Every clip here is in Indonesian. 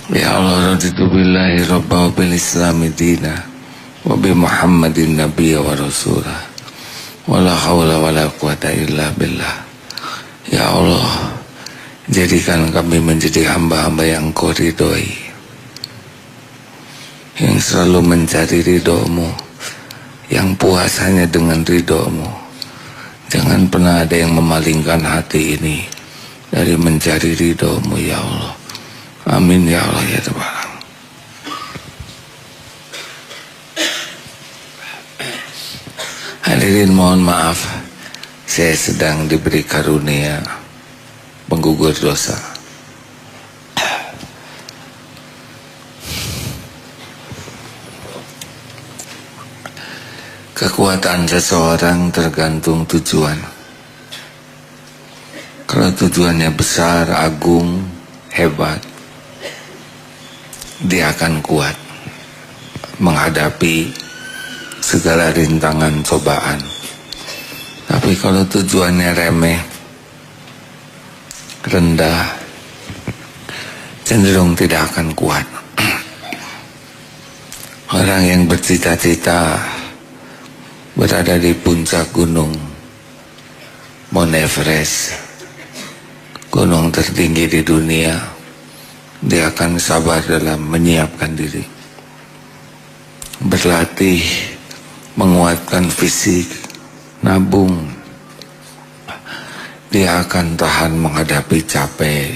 Ya Allah, raditu billahi rabba wa bil islami dina wa bi Muhammadin nabiyya wa rasulah wa la hawla wa la quwata illa billah. Ya Allah, jadikan kami menjadi hamba-hamba yang Kau ridhoi, yang selalu mencari ridho-Mu, yang puas hanya dengan ridho-Mu. Jangan pernah ada yang memalingkan hati ini dari mencari ridho-Mu, ya Allah. Amin ya Allah ya Tuhan. Hadirin, mohon maaf, saya sedang diberi karunia penggugur dosa. Kekuatan seseorang tergantung tujuan. Kalau tujuannya besar, agung, hebat, dia akan kuat menghadapi segala rintangan cobaan. Tapi kalau tujuannya remeh, rendah, cenderung tidak akan kuat. Orang yang bercita-cita berada di puncak gunung Mount Everest, gunung tertinggi di dunia, dia akan sabar dalam menyiapkan diri, berlatih, menguatkan fisik, nabung. Dia akan tahan menghadapi capek,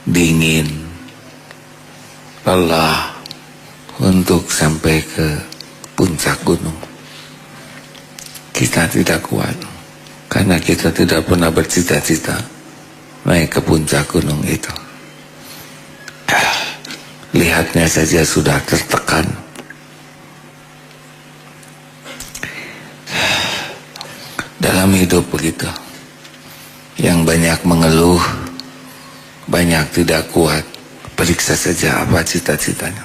dingin, lelah untuk sampai ke puncak gunung. Kita tidak kuat karena kita tidak pernah bercita-cita naik ke puncak gunung itu. Lihatnya saja sudah tertekan. Dalam hidup begitu, yang banyak mengeluh, banyak tidak kuat. Periksa saja apa cita-citanya.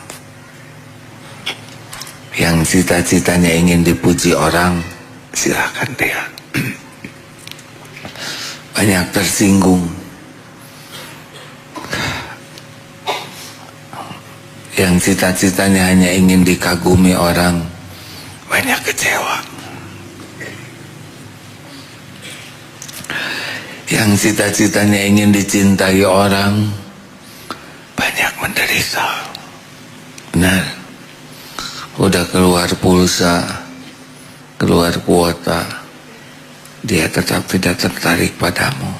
Yang cita-citanya ingin dipuji orang, silakan dia. Banyak tersinggung. Yang cita-citanya hanya ingin dikagumi orang, banyak kecewa. Yang cita-citanya ingin dicintai orang, banyak menderita. Benar, udah keluar pulsa, keluar kuota, dia tetap tidak tertarik padamu.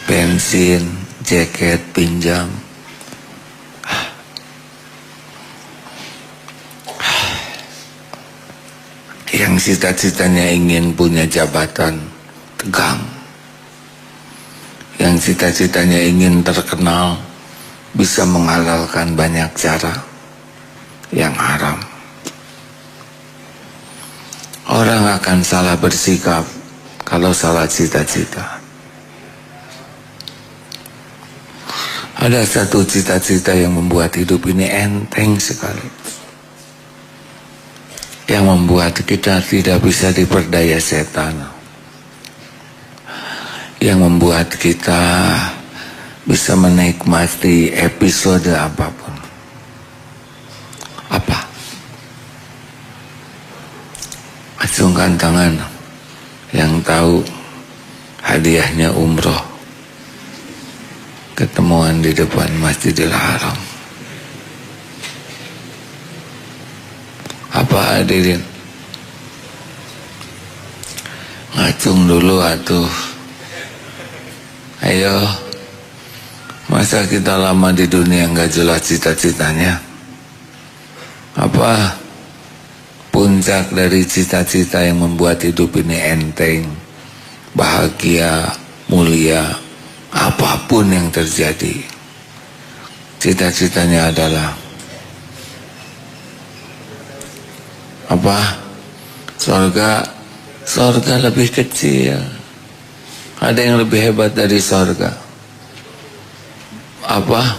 Bensin, jaket, pinjam. Yang cita-citanya ingin punya jabatan, tegang. Yang cita-citanya ingin terkenal, bisa menghalalkan banyak cara yang haram. Orang akan salah bersikap kalau salah cita-cita. Ada satu cita-cita yang membuat hidup ini enteng sekali, yang membuat kita tidak bisa diperdaya setan, yang membuat kita bisa menikmati episode apapun. Apa? Acungkan tangan yang tahu hadiahnya umroh, ketemuan di depan Masjidil Haram. Apa hadirin? Ngacung dulu atuh. Ayo, masa kita lama di dunia nggak jelas cita-citanya? Apa puncak dari cita-cita yang membuat hidup ini enteng, bahagia, mulia, apapun yang terjadi, cita-citanya adalah apa? Sorga lebih kecil. Ada yang lebih hebat dari sorga. Apa?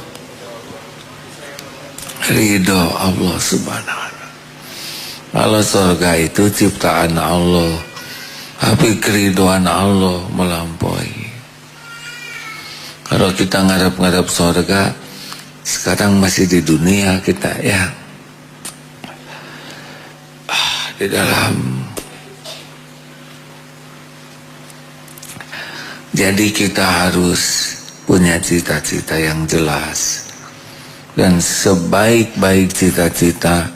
Ridho Allah subhanahu wa ta'ala. Kalau sorga itu ciptaan Allah, tapi keriduan Allah melampaui. Kalau kita ngarep-ngarep surga, sekarang masih di dunia kita ya, di dalam. Jadi kita harus punya cita-cita yang jelas, dan sebaik-baik cita-cita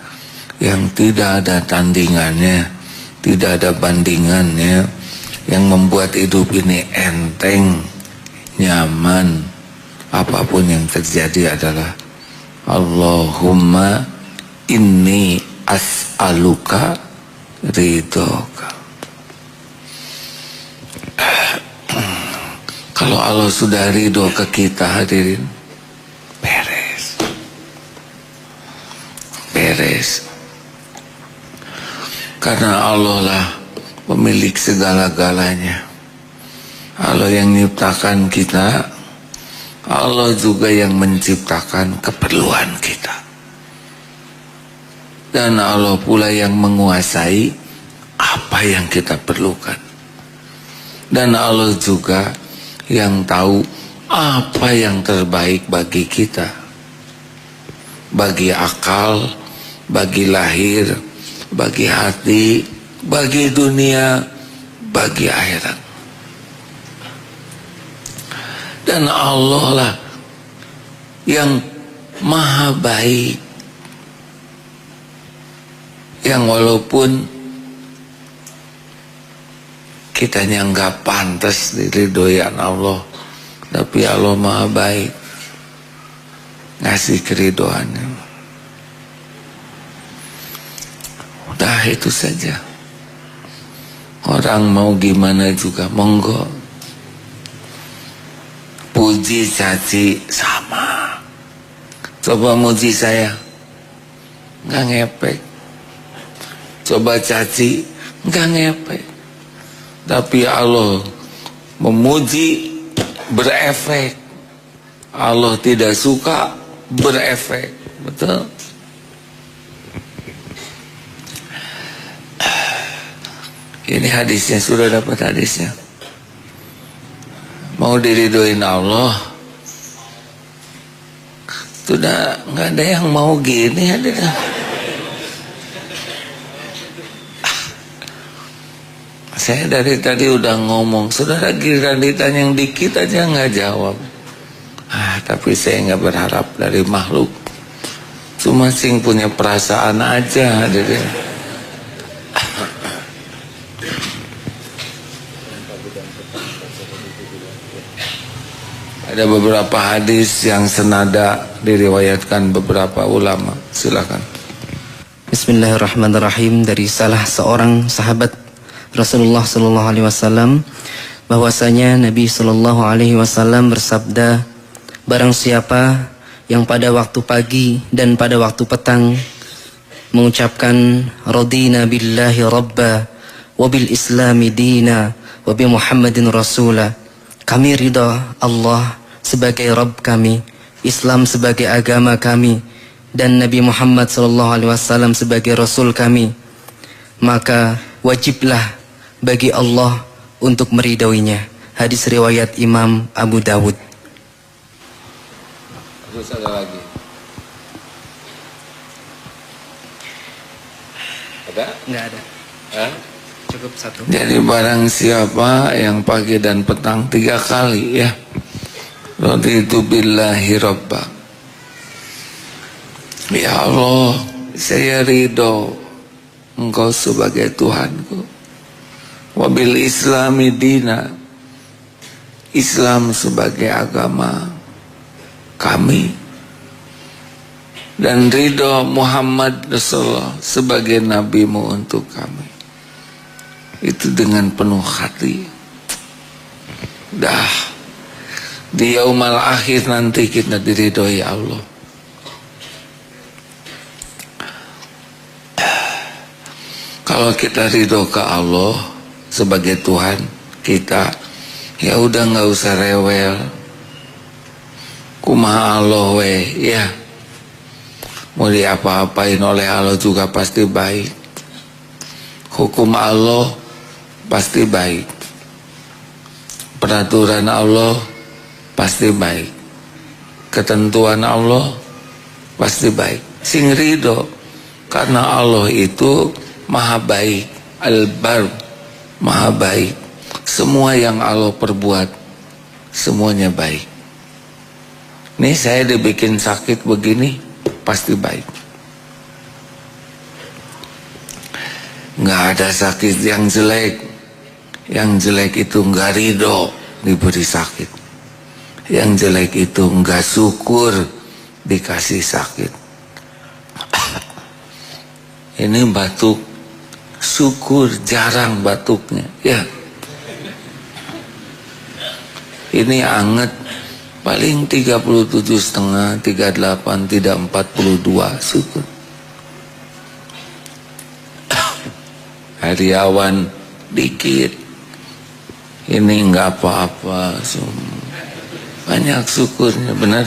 yang tidak ada tandingannya, tidak ada bandingannya, yang membuat hidup ini enteng, nyaman, apapun yang terjadi adalah Allahumma inni as'aluka ridhoka. Kalau Allah sudah ridho ke kita, hadirin, beres. Beres. Karena Allah lah pemilik segala-galanya. Allah yang menciptakan kita, Allah juga yang menciptakan keperluan kita. Dan Allah pula yang menguasai apa yang kita perlukan. Dan Allah juga yang tahu apa yang terbaik bagi kita, bagi akal, bagi lahir, bagi hati, bagi dunia, bagi akhirat. Dan Allah lah yang maha baik, yang walaupun kitanya nggak pantas diridhoian Allah, tapi Allah maha baik, ngasih keridhoannya. Udah itu saja. Orang mau gimana juga monggo. Puji caci sama. Coba muji saya, nggak ngepek. Coba caci, nggak ngepek. Tapi Allah memuji berefek, Allah tidak suka berefek. Betul? Ini hadisnya, sudah dapat hadisnya. Mau diridhoin Allah, sudah nggak ada yang mau gini, ada. Saya dari tadi udah ngomong, saudara giliran ditanya yang dikit aja nggak jawab. Tapi saya nggak berharap dari makhluk, cuma sing punya perasaan aja. Ada beberapa hadis yang senada diriwayatkan beberapa ulama. Silakan. Bismillahirrahmanirrahim. Dari salah seorang sahabat Rasulullah Sallallahu Alaihi Wasallam, bahwasanya Nabi Sallallahu Alaihi Wasallam bersabda, barang siapa yang pada waktu pagi dan pada waktu petang mengucapkan radina billahi rabba wa bil islami dina wa bi Muhammadin rasula, kami ridha Allah sebagai Rabb kami, Islam sebagai agama kami, dan Nabi Muhammad Sallallahu Alaihi Wasallam sebagai Rasul kami, maka wajiblah bagi Allah untuk meridhoinya. Hadis riwayat Imam Abu Dawud. Terus ada lagi? Ada? Nggak ada. Cukup satu. Jadi barang siapa yang pagi dan petang 3 kali ya, raditu billahi rabba, ya Allah, saya ridho Engkau sebagai Tuhanku. Wabil islami dina, Islam sebagai agama kami. Dan ridho Muhammad Rasulullah sebagai nabimu untuk kami. Itu dengan penuh hati. Dah di yaumal akhir nanti kita diridhoi Allah. Kalau kita ridho ke Allah sebagai Tuhan kita, ya udah nggak usah rewel. Kumaha Allah we, ya mau diapa-apain oleh Allah juga pasti baik. Hukum Allah pasti baik. Peraturan Allah pasti baik. Ketentuan Allah pasti baik. Sing ridho, karena Allah itu maha baik, al-bar, maha baik. Semua yang Allah perbuat semuanya baik. Nih saya dibikin sakit begini pasti baik. Nggak ada sakit yang jelek. Yang jelek itu nggak ridho diberi sakit. Yang jelek itu nggak syukur dikasih sakit. Ini batuk, syukur jarang batuknya. Ya, ini anget, paling 37,5, 38, tidak 42, syukur. Hariawan dikit, ini enggak apa-apa, banyak syukurnya, benar.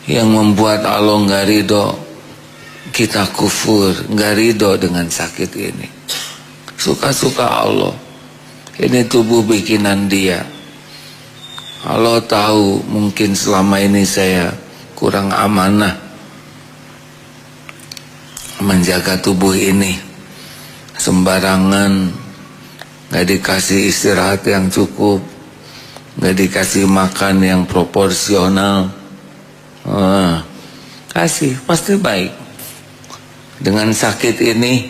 Yang membuat Allah enggak ridho, kita kufur, enggak ridho dengan sakit ini. Suka-suka Allah, ini tubuh bikinan Dia. Allah tahu mungkin selama ini saya kurang amanah menjaga tubuh ini, sembarangan, gak dikasih istirahat yang cukup, gak dikasih makan yang proporsional. Kasih, pasti baik. Dengan sakit ini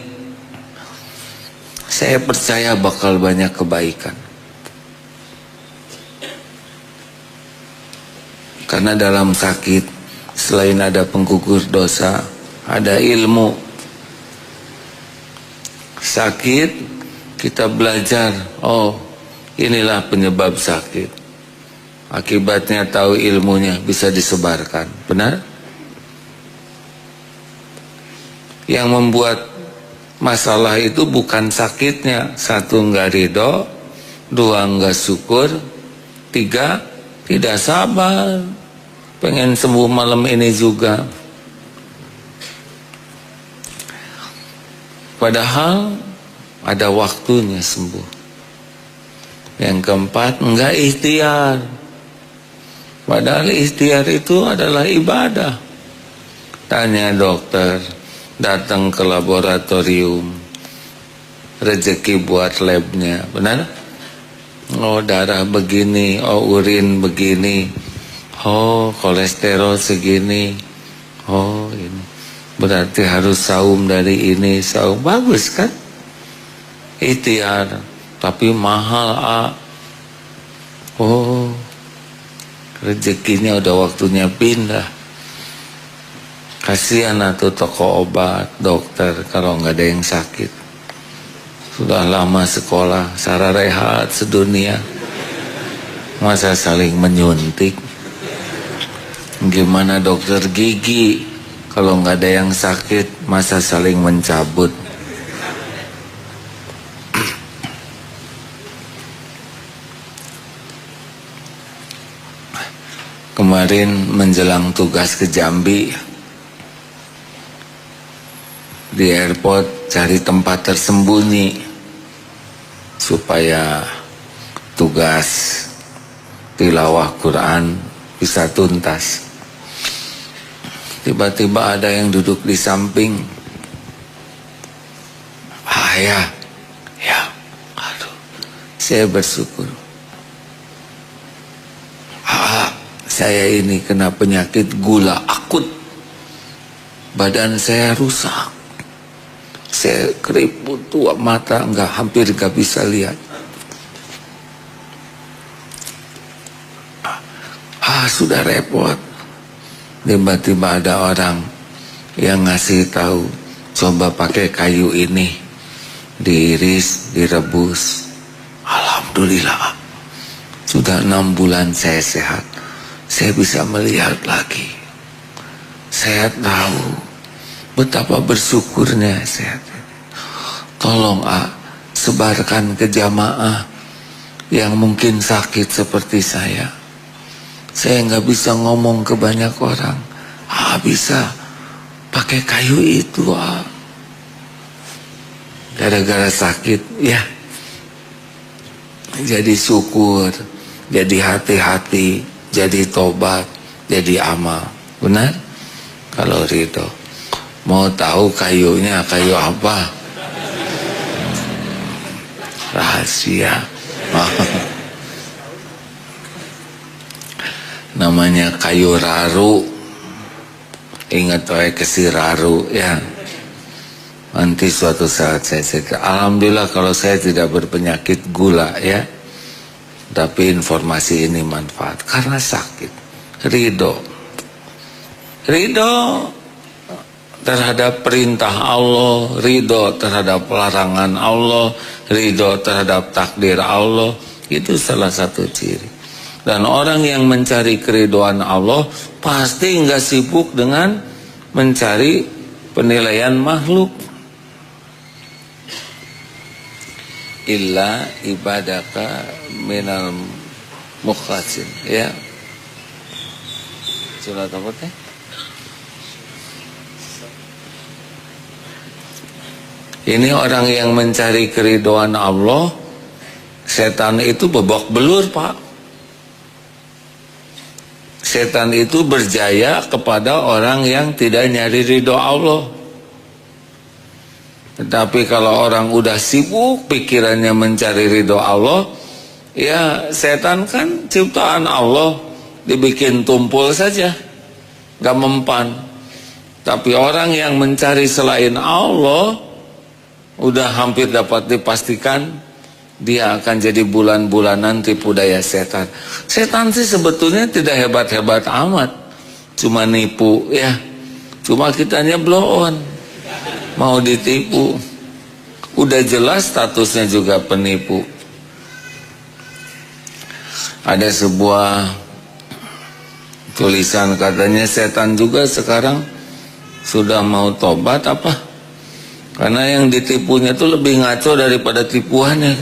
saya percaya bakal banyak kebaikan. Karena dalam sakit selain ada penggugur dosa, ada ilmu. Sakit kita belajar, oh inilah penyebab sakit. Akibatnya tahu ilmunya, bisa disebarkan. Benar? Yang membuat masalah itu bukan sakitnya. Satu, enggak ridho. Dua, enggak syukur. Tiga, tidak sabar, pengen sembuh malam ini juga. Padahal ada waktunya sembuh. Yang keempat, enggak ikhtiar. Padahal ikhtiar itu adalah ibadah. Tanya dokter, datang ke laboratorium, rezeki buat labnya, benar? Oh darah begini, oh urin begini, oh kolesterol segini, oh ini berarti harus saum dari ini, saum, bagus kan? Ikhtiar, tapi mahal. Oh rezekinya udah waktunya pindah. Kasihan atuh toko obat, dokter kalau nggak ada yang sakit. Sudah lama sekolah, sararehat sedunia, masa saling menyuntik. Gimana dokter gigi, kalau nggak ada yang sakit, masa saling mencabut. Kemarin menjelang tugas ke Jambi, di airport cari tempat tersembunyi supaya tugas tilawah Quran bisa tuntas. Tiba-tiba ada yang duduk di samping. Ya, aduh, saya bersyukur. Saya ini kena penyakit gula akut, badan saya rusak, saya keriput, tua mata, hampir nggak bisa lihat. Sudah repot. Tiba-tiba ada orang yang ngasih tahu, coba pakai kayu ini, diiris, direbus. Alhamdulillah, sudah 6 bulan saya sehat. Saya bisa melihat lagi. Saya tahu betapa bersyukurnya sehat. Tolong sebarkan ke jamaah yang mungkin sakit seperti saya. Saya nggak bisa ngomong ke banyak orang. Bisa pakai kayu itu. Gara-gara sakit, ya. Jadi syukur. jadi hati-hati, jadi tobat, jadi amal. Benar? Kalau ridho. Mau tahu kayunya kayu apa? Rahasia. Namanya kayu raru. Ingat wae kesi raru ya. Nanti suatu saat saya cerita. Alhamdulillah kalau saya tidak berpenyakit gula ya. Tapi informasi ini manfaat karena sakit. Ridho. Ridho terhadap perintah Allah, ridho terhadap larangan Allah, ridho terhadap takdir Allah. Itu salah satu ciri. Dan orang yang mencari keridhaan Allah pasti enggak sibuk dengan mencari penilaian makhluk. Illa ibadaka minal mukhlasin. Ya. Surat apa teh? Ini orang yang mencari keridhaan Allah, setan itu bebak belur, Pak. Setan itu berjaya kepada orang yang tidak nyari ridho Allah. Tetapi kalau orang udah sibuk pikirannya mencari ridho Allah, ya setan kan ciptaan Allah, dibikin tumpul saja, gak mempan. Tapi orang yang mencari selain Allah, udah hampir dapat dipastikan dia akan jadi bulan-bulanan tipu daya setan. Setan sih sebetulnya tidak hebat-hebat amat, cuma nipu ya. Cuma kitanya blow on, mau ditipu. Udah jelas statusnya juga penipu. Ada sebuah tulisan katanya setan juga sekarang sudah mau tobat apa? Karena yang ditipunya itu lebih ngaco daripada tipuannya,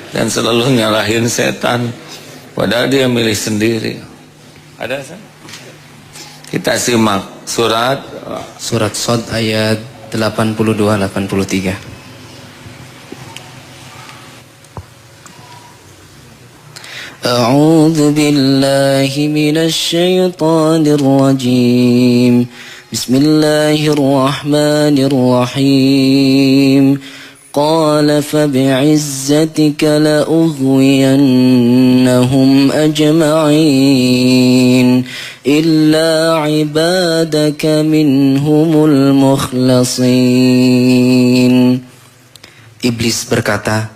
dan selalu nyalahin setan, padahal dia milih sendiri. Ada sih? Kita simak surat Shad ayat 82-83. A'udzu billahi minasy syaithanir rajim. Bismillahirrahmanirrahim. Qala fabi'izzatika la'ughwiyannahum ajma'in illa 'ibadaka minhumul mukhlasin. Iblis berkata,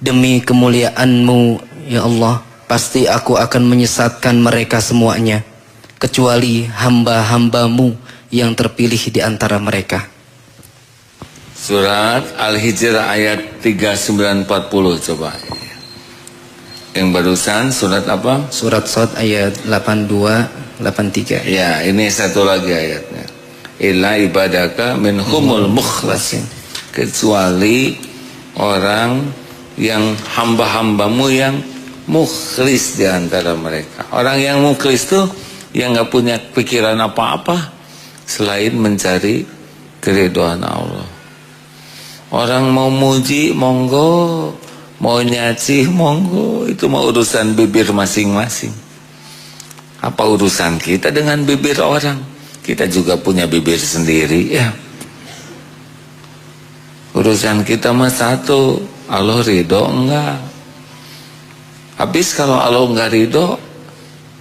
demi kemuliaan-Mu ya Allah, pasti aku akan menyesatkan mereka semuanya kecuali hamba-hamba-Mu yang terpilih di antara mereka. Surat Al-Hijr ayat 3940 coba. Yang barusan surat apa? Surat Shad ayat 82-83. Ya, ini satu lagi ayatnya. Illa ibadaka minhumul mukhlasin. Kecuali orang yang hamba-hambamu yang mukhlis di antara mereka. Orang yang mukhlis tuh yang gak punya pikiran apa-apa selain mencari keridhaan Allah. Orang mau muji monggo, mau nyaci monggo, itu mau urusan bibir masing-masing. Apa urusan kita dengan bibir orang? Kita juga punya bibir sendiri ya. Urusan kita mah satu, Allah ridho enggak. Habis kalau Allah enggak ridho,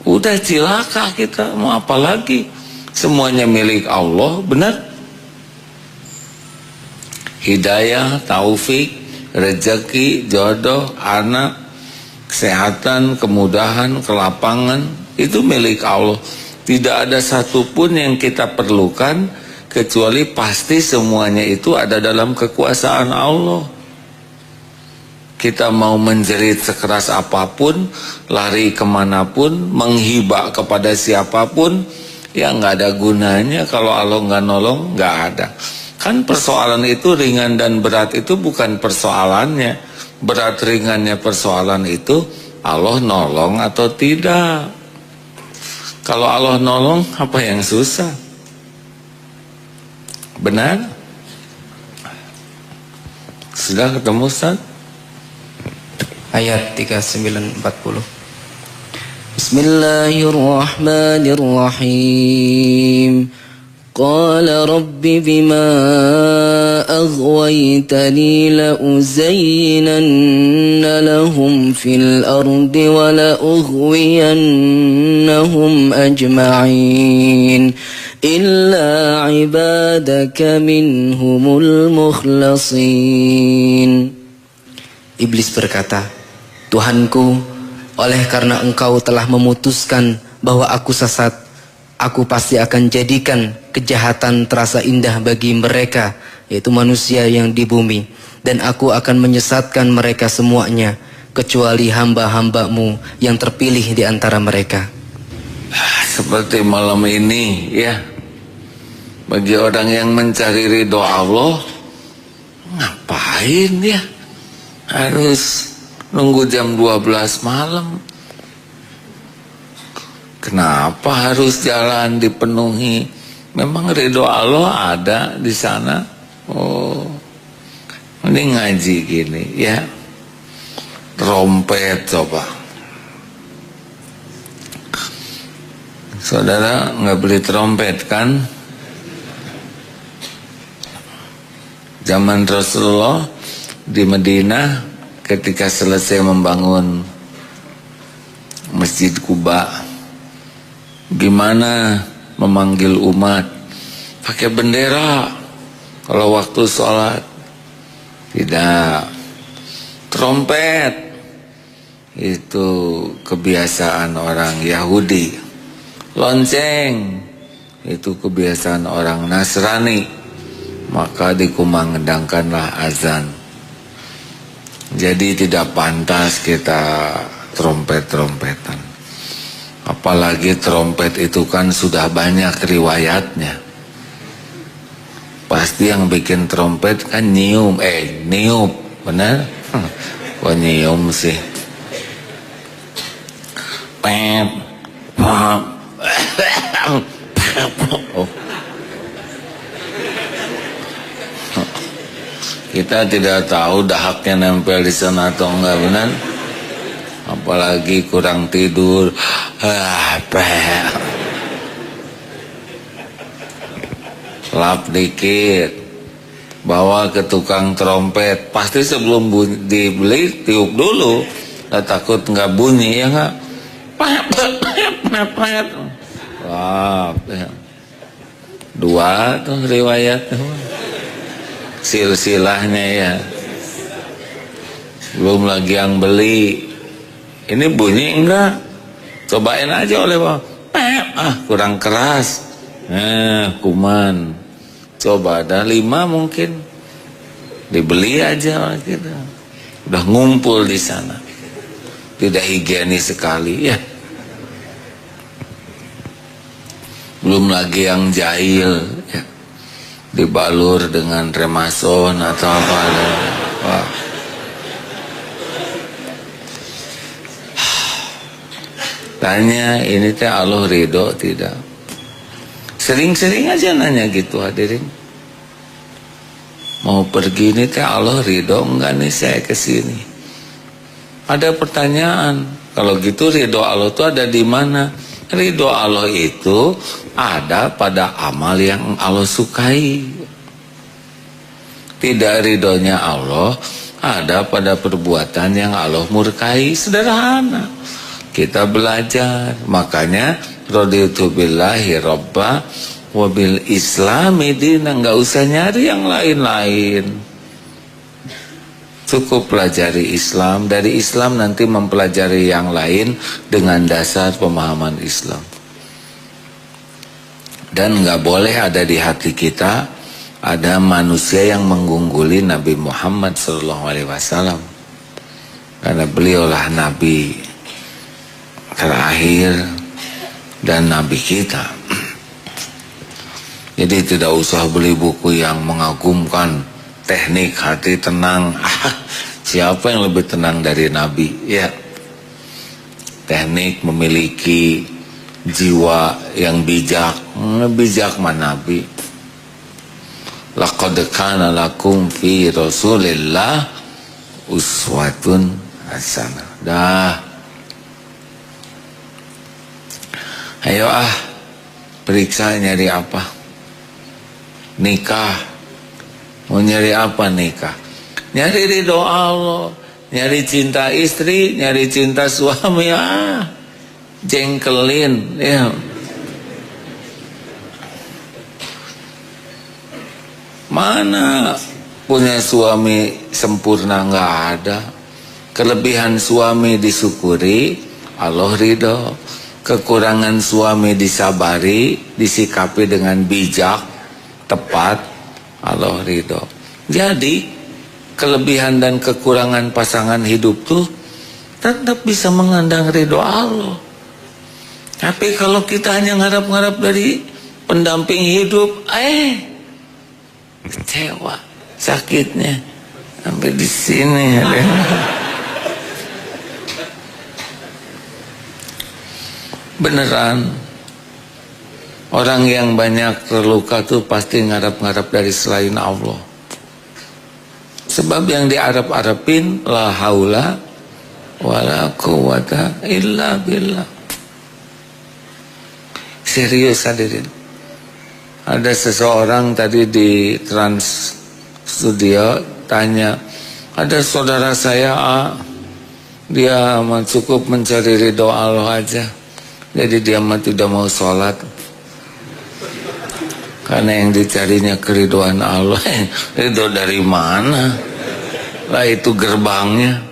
udah cilaka kita, mau apa lagi? Semuanya milik Allah, benar? Hidayah, taufik, rezeki, jodoh, anak, kesehatan, kemudahan, kelapangan, itu milik Allah. Tidak ada satupun yang kita perlukan kecuali pasti semuanya itu ada dalam kekuasaan Allah. Kita mau menjerit sekeras apapun, lari kemanapun, menghibah kepada siapapun, ya nggak ada gunanya kalau Allah nggak nolong, nggak ada. Kan persoalan itu ringan dan berat itu bukan persoalannya. Berat ringannya persoalan itu Allah nolong atau tidak. Kalau Allah nolong, apa yang susah? Benar? Sudah ketemu Ustaz? ayat 3940. Bismillahirrahmanirrahim. Qala rabbi bima aghwaytani la uzayyinanna lahum fil ardi wa la ughwiyannahum ajma'in illa ibadaka minhumul mukhlasin. Iblis berkata, Tuhanku, oleh karena engkau telah memutuskan bahwa aku sesat, aku pasti akan jadikan kejahatan terasa indah bagi mereka, yaitu manusia yang di bumi. Dan aku akan menyesatkan mereka semuanya, kecuali hamba-hambamu yang terpilih di antara mereka. Seperti malam ini ya, bagi orang yang mencari ridho Allah, ngapain ya harus nunggu jam 12 malam? Kenapa harus jalan dipenuhi? Memang ridho Allah ada di sana. Oh, ini ngaji gini ya. Trompet coba. Saudara nggak beli trompet kan? Zaman Rasulullah di Madinah ketika selesai membangun Masjid Quba, gimana memanggil umat? Pakai bendera kalau waktu sholat. Tidak. Trompet itu kebiasaan orang Yahudi. Lonceng itu kebiasaan orang Nasrani. Maka dikumandangkanlah azan. Jadi tidak pantas kita trompet-trompetan. Apalagi trompet itu kan sudah banyak riwayatnya. Pasti yang bikin trompet kan niup, benar? Kok nyium sih? Pep, pep, oh. Kita tidak tahu dahaknya nempel di sana atau enggak, benar? Apalagi kurang tidur, lap dikit, bawa ke tukang trompet. Pasti sebelum dibeli tiup dulu, takut nggak bunyi ya nggak? Wah, dua tuh riwayat silsilahnya ya. Belum lagi yang beli. Ini bunyi enggak? Cobain aja oleh bawah. Kurang keras. Kuman. Coba ada 5 mungkin. Dibeli aja gitu. Udah ngumpul di sana. Tidak higienis sekali ya. Belum lagi yang jahil ya. Dibalur dengan remason atau apa. Wah. Tanya ini teh Allah ridho tidak? Sering-sering aja nanya gitu hadirin. Mau pergi ini teh Allah ridho enggak nih saya kesini? Ada pertanyaan. Kalau gitu ridho Allah itu ada di mana? Ridho Allah itu ada pada amal yang Allah sukai. Tidak ridhonya Allah ada pada perbuatan yang Allah murkai. Sederhana. Kita belajar. Makanya raditu billahi robba wabil islami dina. Nggak usah nyari yang lain-lain. Cukup pelajari Islam. Dari Islam nanti mempelajari yang lain dengan dasar pemahaman Islam. Dan nggak boleh ada di hati kita ada manusia yang mengungguli Nabi Muhammad SAW. Karena beliaulah Nabi terakhir dan Nabi kita. Jadi tidak usah beli buku yang mengagumkan, teknik hati tenang. Siapa yang lebih tenang dari Nabi? Ya, teknik memiliki jiwa yang bijak. Bijak mana Nabi? Laqad kana lakum fi Rasulillah uswatun hasanah. Dah. Ayo periksa nyari apa? Nikah. Mau nyari apa nikah? Nyari ridho Allah, nyari cinta istri, nyari cinta suami. Jengkelin ya. Mana punya suami sempurna, nggak ada. Kelebihan suami disyukuri, Allah ridho. Kekurangan suami disabari, disikapi dengan bijak, tepat, Allah ridho. Jadi kelebihan dan kekurangan pasangan hidup tuh tetap bisa mengundang ridho Allah. Tapi kalau kita hanya ngarap-ngarap dari pendamping hidup, kecewa, sakitnya sampai di sini. Beneran, orang yang banyak terluka tuh pasti ngarap-ngarap dari selain Allah. Sebab yang diarap-arapin la haula wala quwata illa billah. Serius hadirin. Ada seseorang tadi di Trans Studio tanya, ada saudara saya dia cukup mencari ridho Allah aja. Jadi dia mah tidak mau sholat karena yang dicarinya keriduan Allah. Ridho dari mana? Lah itu gerbangnya.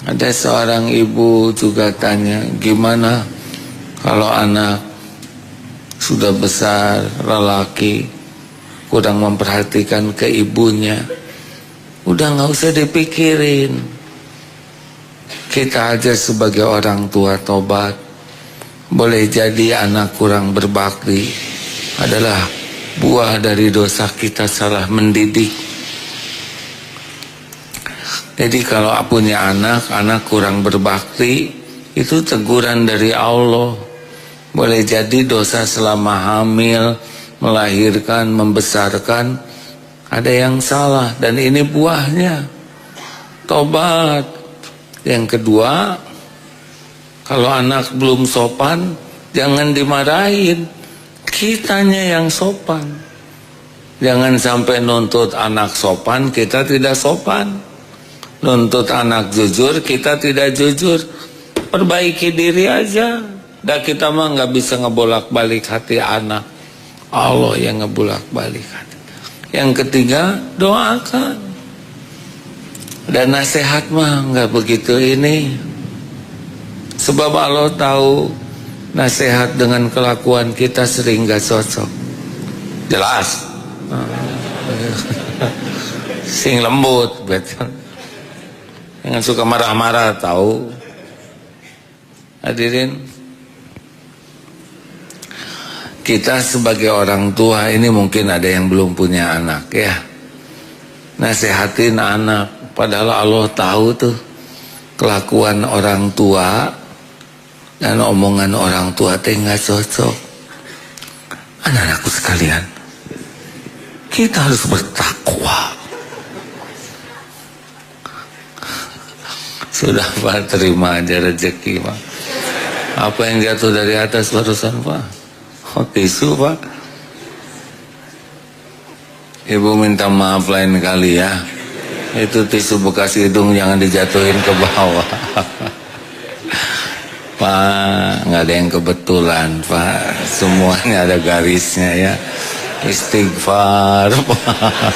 Ada seorang ibu juga tanya, gimana kalau anak sudah besar, lelaki, kurang memperhatikan ke ibunya? Udah nggak usah dipikirin. Kita aja sebagai orang tua tobat. Boleh jadi anak kurang berbakti adalah buah dari dosa kita salah mendidik. Jadi kalau punya anak kurang berbakti, itu teguran dari Allah. Boleh jadi dosa selama hamil, melahirkan, membesarkan, ada yang salah, dan ini buahnya. Tobat. Yang kedua, kalau anak belum sopan, jangan dimarahin, kitanya yang sopan. Jangan sampai nuntut anak sopan, kita tidak sopan. Nuntut anak jujur, kita tidak jujur. Perbaiki diri aja. Dan kita mah nggak bisa ngebolak-balik hati anak. Allah yang ngebolak-balik hati. Yang ketiga, doakan. Dan nasihat mah nggak begitu ini. Sebab Allah tahu nasihat dengan kelakuan kita sering gak cocok. Jelas. Sing lembut, betul. Yang suka marah-marah tahu. Hadirin, kita sebagai orang tua ini mungkin ada yang belum punya anak ya. Nasihatin anak. Padahal Allah tahu tuh kelakuan orang tua dan omongan orang tua teh nggak cocok. Anak-anakku sekalian, kita harus bertakwa. Sudah Pak, terima aja rezeki Pak. Apa yang jatuh dari atas barusan Pak? Tisu Pak. Ibu minta maaf lain kali ya. Itu tisu bekas hidung jangan dijatuhin ke bawah. Pak, nggak ada yang kebetulan Pak, semuanya ada garisnya ya. Istighfar Pak.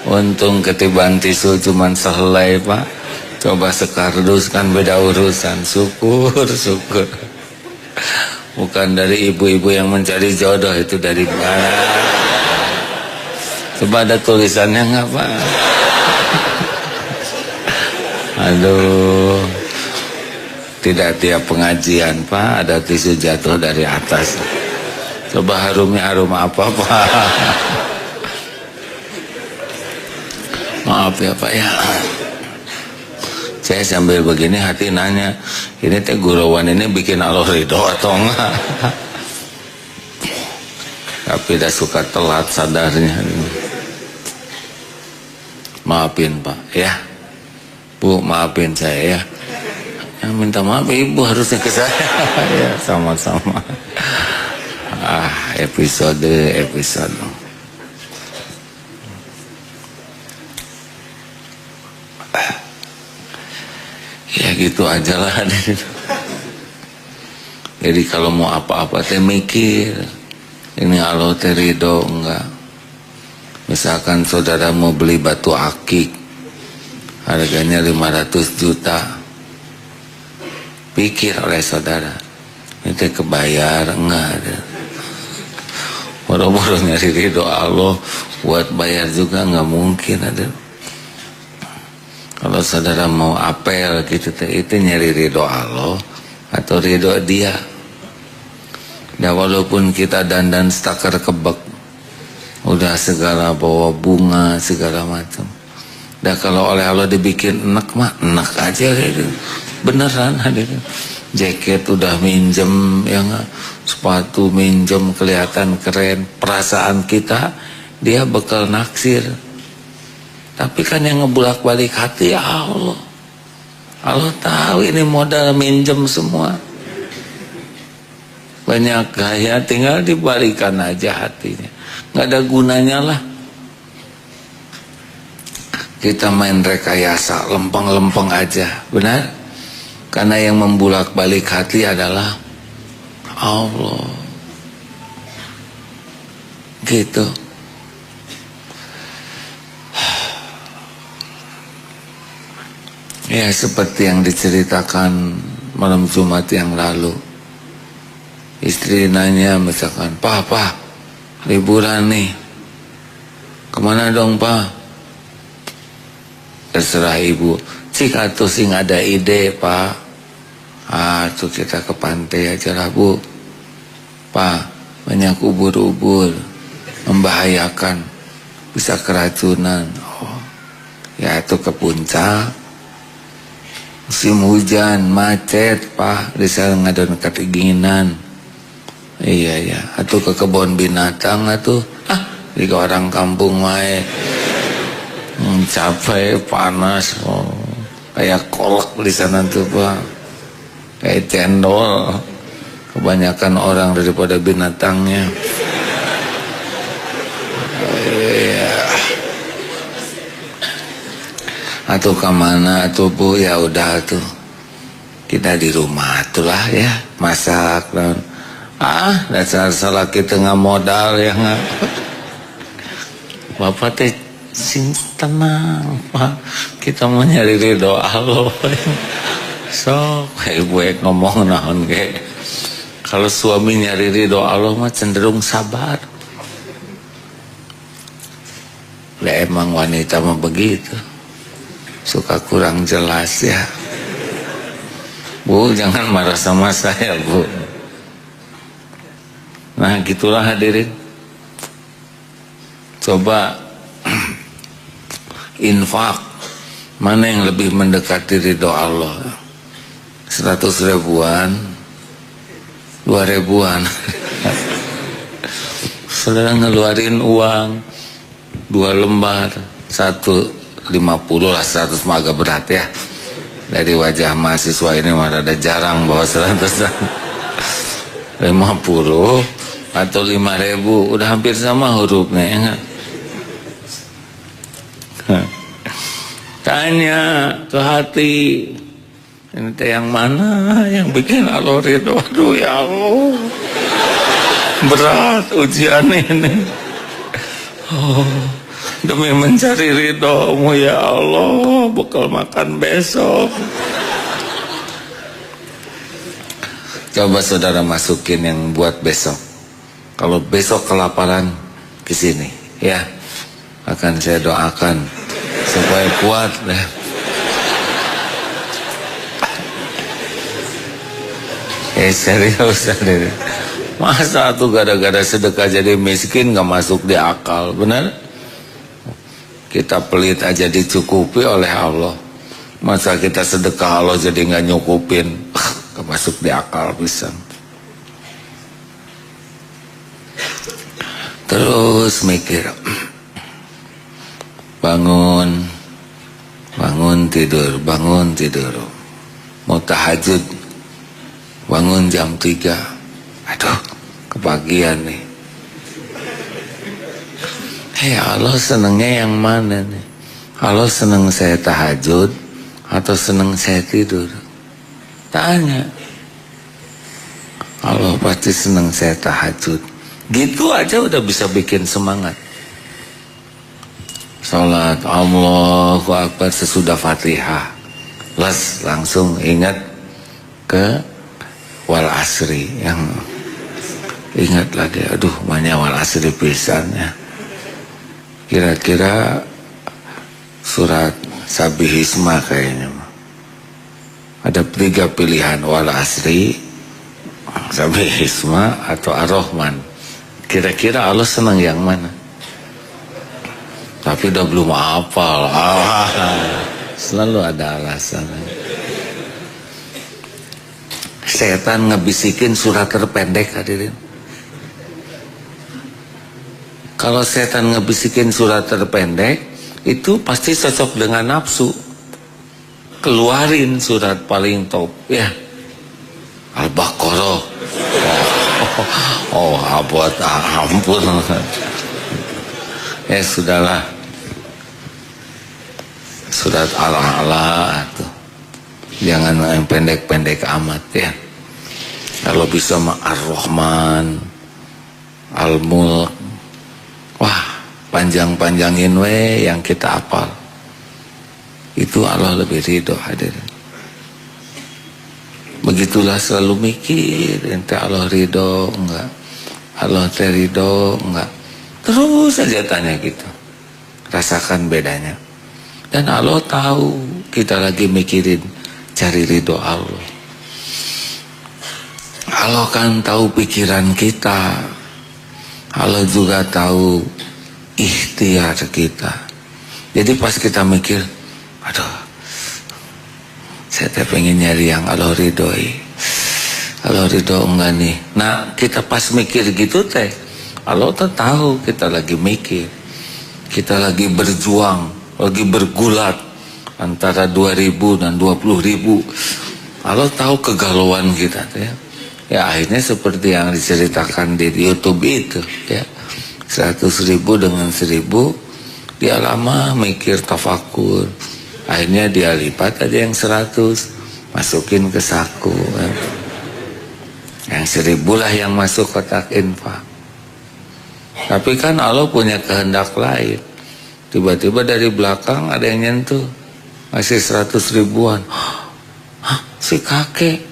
Untung ketiban tisu cuman sehelai Pak. Coba sekardus kan beda urusan. Syukur. Bukan dari ibu-ibu yang mencari jodoh, itu dari mana? Coba ada tulisannya nggak Pak? Aduh, tidak tiap pengajian Pak ada tisu jatuh dari atas. Coba harumnya harum apa Pak? Maaf ya Pak ya. Saya sambil begini hati nanya, ini teh gurauan ini bikin Allah ridho atau enggak? Tapi dah suka telat sadarnya. maafin Pak ya. Bu, maafin saya ya. Yang minta maaf ibu harusnya ke saya. Ya, sama-sama. Episode. Ya gitu aja lah. Jadi kalau mau apa-apa teh mikir, ini Allah teh ridho enggak. Misalkan saudara mau beli batu akik, harganya 500 juta, pikir oleh saudara, ini teh kebayar enggak? Boro-boro nyari ridho Allah, buat bayar juga enggak mungkin ada. Kalau saudara mau apel gitu teh, itu nyari ridho Allah atau ridho dia. Ya walaupun kita dandan stakar kebek, udah segala bawa bunga segala macam. Dan kalau oleh Allah dibikin enak mah enak aja gitu. Beneran hadir. Jaket udah minjem ya enggak, sepatu minjem kelihatan keren, perasaan kita dia bekal naksir. Tapi kan yang ngebulak-balik hati ya Allah. Allah tahu ini modal minjem semua. Banyak gaya, tinggal dibalikan aja hatinya. Nggak ada gunanya lah kita main rekayasa, lempeng-lempeng aja, benar? Karena yang membulak-balik hati adalah Allah. Gitu. Ya seperti yang diceritakan malam Jumat yang lalu. Istri nanya misalkan, Pak, liburan nih, kemana dong Pak? Terserah ibu. Cik atuh sing ada ide Pak. Tuh kita ke pantai aja lah Bu. Pak, banyak ubur-ubur, membahayakan, bisa keracunan. Oh, ya itu ke puncak. Musim hujan, macet Pak, di sana ngadon keinginan. Iya ya, atau ke kebun binatang atau di orang kampung wae. Capek, panas, kayak kolak di sana tuh Pak, kayak cendol. Kebanyakan orang daripada binatangnya. Iya. Atau kemana atau Bu, ya udah tuh kita di rumah tuh lah ya, masak dan dasar salah kita nggak modal ya nggak. Bapak teh sing tenang Pak, kita mau nyari ridho Allah. Sok ibu ngomong naon ge. Kalau suami nyari ridho Allah mah cenderung sabar. Lah emang wanita mah begitu, suka kurang jelas ya. Bu, jangan marah sama saya Bu. Nah gitulah hadirin. Coba infak mana yang lebih mendekati ridho Allah, 100 ribuan, 2 ribuan. Saudara ngeluarin uang 2 lembar, 150 lah, 100 mah agak berat ya. Dari wajah mahasiswa ini mah ada jarang bawa 100. 50 atau 5.000 udah hampir sama hurufnya ya gak? Tanya ke hati, ini teh yang mana yang bikin Allah ridho? Aduh ya Allah, berat ujian ini. Demi mencari ridhomu ya Allah, bekal makan besok. Coba saudara masukin yang buat besok. Kalau besok kelaparan, kesini ya, akan saya doakan supaya kuat deh. Serius deh. Masa tuh gara-gara sedekah jadi miskin gak masuk di akal, benar? Kita pelit aja dicukupi oleh Allah. Masa kita sedekah Allah jadi gak nyukupin, gak masuk di akal bisa. Terus mikir, bangun bangun tidur, mau tahajud, bangun jam 3, aduh kebagian nih. Allah senengnya yang mana nih? Allah seneng saya tahajud atau seneng saya tidur? Tanya. Allah pasti seneng saya tahajud. Gitu aja udah bisa bikin semangat. Salat Allahu Akbar sesudah Fatihah, langsung ingat ke wal asri, yang ingat lagi, aduh banyak wal asri pisannya. Kira-kira surat Sabihisma kayaknya. Ada 3 pilihan, wal asri, Sabihisma, atau Ar-Rahman. Kira-kira Allah senang yang mana? Tapi udah belum hafal. Selalu ada alasan. Setan ngebisikin surat terpendek, hadirin. Kalau setan ngebisikin surat terpendek, itu pasti cocok dengan nafsu. Keluarin surat paling top, ya. Al-Baqarah. Buat ampun. Ya sudahlah. Surat Al-A'la tuh. Jangan yang pendek-pendek amat ya. Kalau bisa Ar-Rahman, Al-Mulk. Wah, panjang-panjangin we yang kita hafal. Itu Allah lebih ridho, hadirin. Begitulah selalu mikir, ente Allah ridho enggak? Allah ridho enggak? Terus saja tanya gitu. Rasakan bedanya. Dan Allah tahu kita lagi mikirin cari ridho Allah. Allah kan tahu pikiran kita. Allah juga tahu ikhtiar kita. Jadi pas kita mikir, aduh, saya pengen nyari yang Allah ridhoi. Allah ridho enggak nih? Nah, kita pas mikir gitu teh, Allah tuh tahu kita lagi mikir. Kita lagi berjuang, lagi bergulat antara 2.000 dan 20.000. Allah tahu kegalauan kita teh. Ya akhirnya seperti yang diceritakan di YouTube itu ya, 100.000 dengan 1.000, dia lama mikir tafakur, akhirnya dia lipat aja yang 100, masukin ke saku ya. Yang 1.000 lah yang masuk kotak infak. Tapi kan Allah punya kehendak lain. Tiba-tiba dari belakang ada yang nyentuh, masih 100 ribuan. Hah, si kakek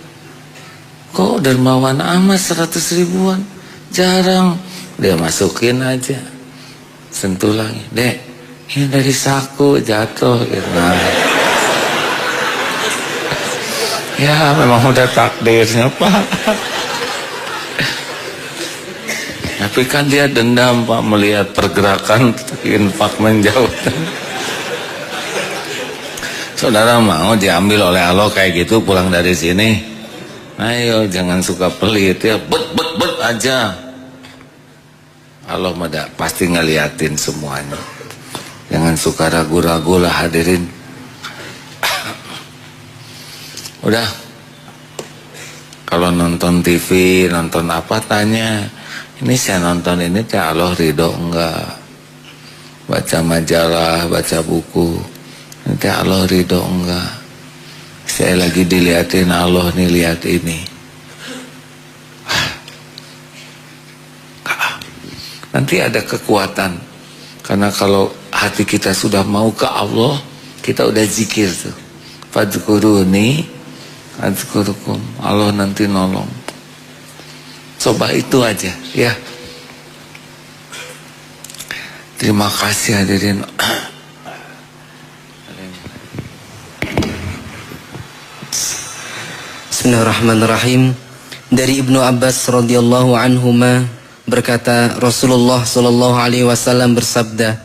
kok dermawan amat 100 ribuan? Jarang. Dia masukin aja, sentuh lagi, dek, ini dari saku jatuh gitu. Nah, ya memang udah takdirnya Pak. Tapi kan dia dendam Pak, melihat pergerakan infak menjauh. Saudara mau diambil oleh Allah kayak gitu pulang dari sini? Ayo jangan suka pelit ya, bet aja. Allah pasti ngeliatin semuanya. Jangan suka ragu-ragu lah hadirin. Udah, kalau nonton TV, nonton apa tanya, ini saya nonton ini teh Allah ridho enggak? Baca majalah, baca buku, ini teh Allah ridho enggak? Saya lagi dilihatin Allah nih, lihat ini. Nanti ada kekuatan. Karena kalau hati kita sudah mau ke Allah, kita udah zikir tuh. Fadhkuruni adzkurukum. Allah nanti nolong. Coba itu aja ya. Terima kasih hadirin. Bismillahirrahmanirrahim. Dari Ibnu Abbas radhiyallahu anhuma berkata, Rasulullah sallallahu alaihi wasallam bersabda,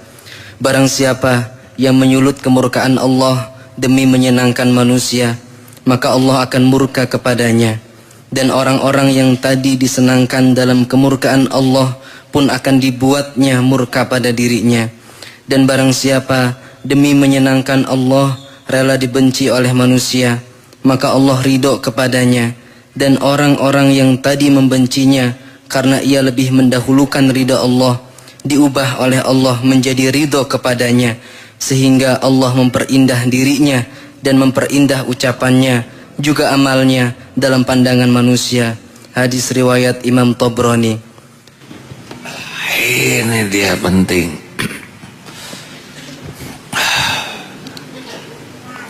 barang siapa yang menyulut kemurkaan Allah demi menyenangkan manusia, maka Allah akan murka kepadanya, dan orang-orang yang tadi disenangkan dalam kemurkaan Allah pun akan dibuatnya murka pada dirinya. Dan barang siapa demi menyenangkan Allah rela dibenci oleh manusia, maka Allah ridho kepadanya, dan orang-orang yang tadi membencinya karena ia lebih mendahulukan ridho Allah, diubah oleh Allah menjadi ridho kepadanya, sehingga Allah memperindah dirinya dan memperindah ucapannya juga amalnya dalam pandangan manusia. Hadis riwayat Imam Tabrani. Ini dia penting.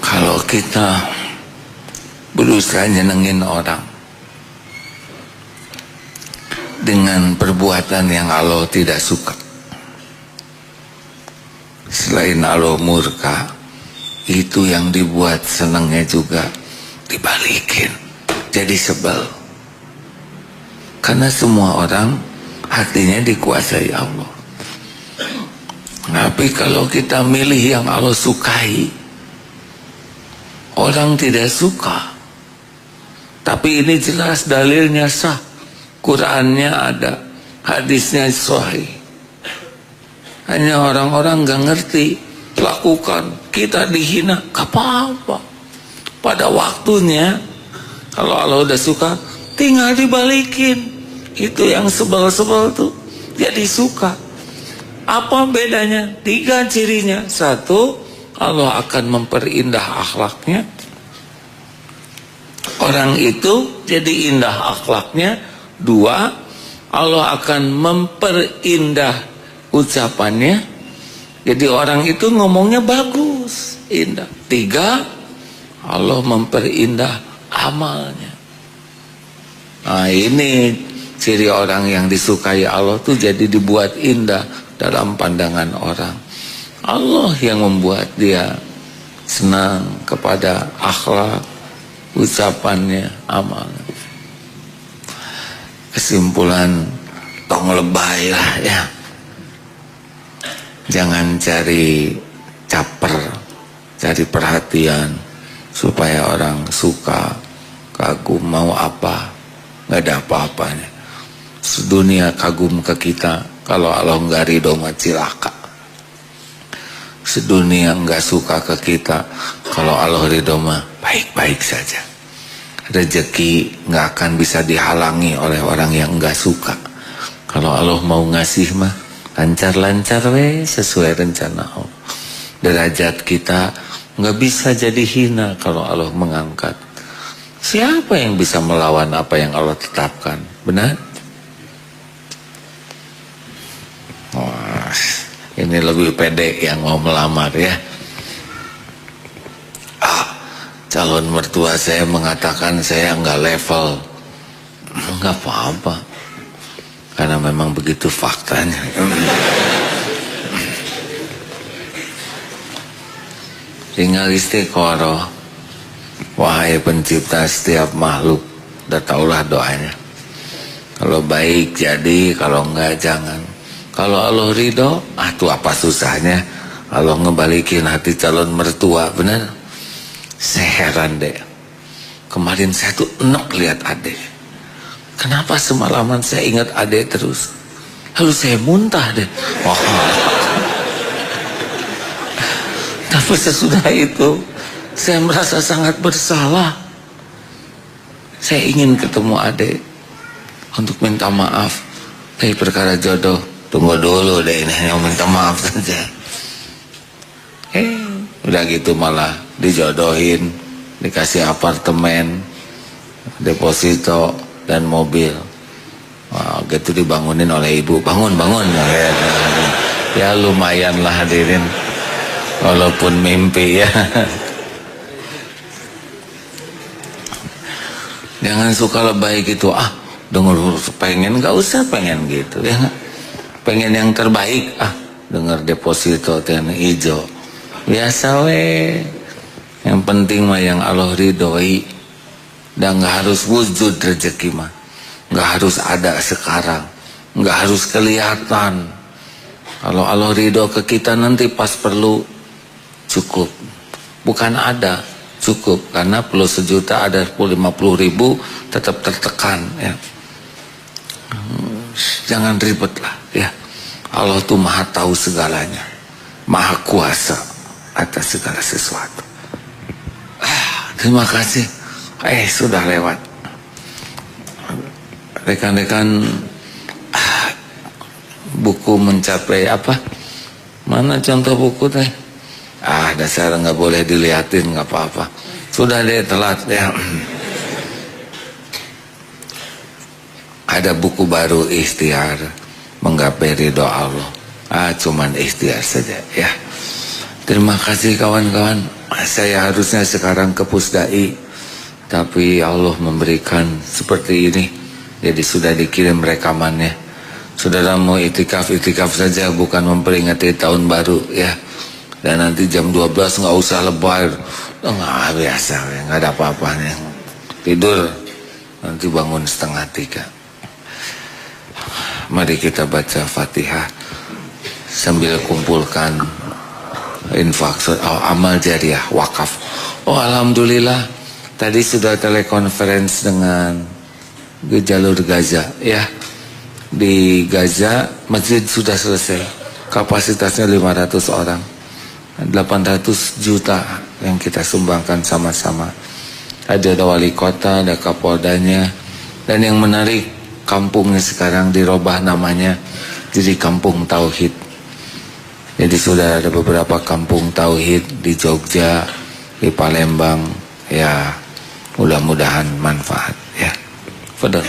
Kalau kita berusaha nyenengin orang dengan perbuatan yang Allah tidak suka, selain Allah murka, itu yang dibuat senangnya juga dibalikin jadi sebel. Karena semua orang hatinya dikuasai Allah. Tapi kalau kita milih yang Allah sukai, orang tidak suka. Tapi ini jelas dalilnya sah, Qurannya ada, hadisnya sahih. Hanya orang-orang gak ngerti, lakukan, kita dihina, gak apa-apa. Pada waktunya, kalau Allah udah suka, tinggal dibalikin. Itu yang sebel-sebel tuh jadi suka. Apa bedanya? 3 cirinya. 1, Allah akan memperindah akhlaknya. Orang itu jadi indah akhlaknya. 2, Allah akan memperindah ucapannya. Jadi orang itu ngomongnya bagus, indah. 3, Allah memperindah amalnya. Nah, ini ciri orang yang disukai Allah tuh jadi dibuat indah dalam pandangan orang. Allah yang membuat dia senang kepada akhlak, ucapannya, amalnya. Kesimpulan, tong lebay lah ya. Jangan cari caper, cari perhatian supaya orang suka, kagum, mau apa, nggak ada apa-apanya. Sedunia kagum ke kita, kalau Allah nggak ridho mah cilaka. Sedunia nggak suka ke kita, kalau Allah ridho mah baik-baik saja. Rezeki nggak akan bisa dihalangi oleh orang yang nggak suka. Kalau Allah mau ngasih mah lancar-lancar we, sesuai rencana Allah. Derajat kita nggak bisa jadi hina kalau Allah mengangkat. Siapa yang bisa melawan apa yang Allah tetapkan? Benar? Wah, ini lebih pede yang mau melamar ya. Calon mertua saya mengatakan saya nggak level. Nggak apa-apa, karena memang begitu faktanya. Tinggal istiqoroh. Wahai pencipta setiap makhluk, udah taulah doanya. Kalau baik jadi, kalau enggak jangan. Kalau Allah ridho, tuh apa susahnya Allah ngebalikin hati calon mertua, bener? Saya heran deh. Kemarin saya tuh enak lihat adek. Kenapa semalaman saya ingat adek terus? Lalu saya muntah deh. Oh. Tapi sesudah itu saya merasa sangat bersalah. Saya ingin ketemu adek untuk minta maaf. Tapi perkara jodoh, tunggu dulu deh, ini hanya minta maaf saja. Udah gitu malah dijodohin, dikasih apartemen, deposito dan mobil. Wah, gitu dibangunin oleh ibu. Bangun. Ya lumayan lah hadirin, walaupun mimpi ya. Jangan suka lebay gitu. Dengar pengen, nggak usah pengen gitu ya. Pengen yang terbaik, dengar deposito yang hijau. Biasa we. Yang penting mah yang Allah ridhoi. Dan nggak harus wujud rezeki mah. Nggak harus ada sekarang. Nggak harus kelihatan. Kalau Allah ridho ke kita nanti pas perlu, cukup. Bukan ada, cukup. Karena perlu 1 juta, ada 50.000, tetap tertekan ya. Jangan ribet lah ya. Allah tuh maha tahu segalanya, maha kuasa atas segala sesuatu. Terima kasih. Sudah lewat. Rekan-rekan, buku mencapai apa? Mana contoh buku teh? Dasar nggak boleh dilihatin, nggak apa-apa. Sudah deh, telat ya. Ada buku baru, ikhtiar menggapai ridho Allah. Cuman ikhtiar saja ya. Terima kasih kawan-kawan. Saya harusnya sekarang ke Pusdai, tapi Allah memberikan seperti ini. Jadi sudah dikirim rekamannya. Saudara mau itikaf saja, bukan memperingati tahun baru ya. Dan nanti jam 12 nggak usah lebay. Nggak biasa, nggak ada apa-apanya. Tidur, nanti bangun 2:30. Mari kita baca Fatihah sambil kumpulkan infak, amal jariah, wakaf. Alhamdulillah, tadi sudah telekonferensi dengan jalur Gaza ya. Di Gaza masjid sudah selesai, kapasitasnya 500 orang, 800 juta yang kita sumbangkan sama-sama. Ada wali kota, ada kapoldanya. Dan yang menarik, kampungnya sekarang dirubah namanya jadi Kampung Tauhid. Jadi sudah ada beberapa kampung tauhid di Jogja, di Palembang ya. Mudah-mudahan manfaat ya. Fadhal.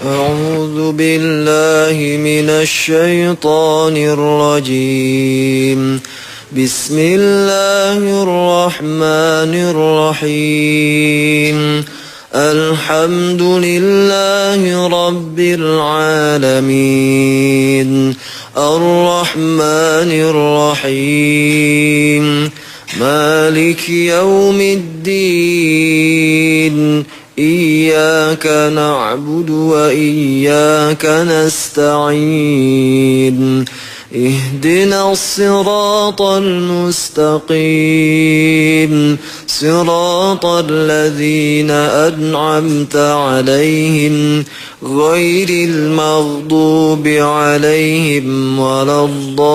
A'udzu billahi minasy syaithanir rajim. Bismillahirrahmanirrahim. Alhamdulillahi rabbil alamin. Ar-Rahmanir Rahim. Maliki yaumiddin. Iyyaka na'budu wa iyyaka nasta'in. اهدنا الصراط المستقيم صراط الذين أنعمت عليهم غير المغضوب عليهم ولا الضالين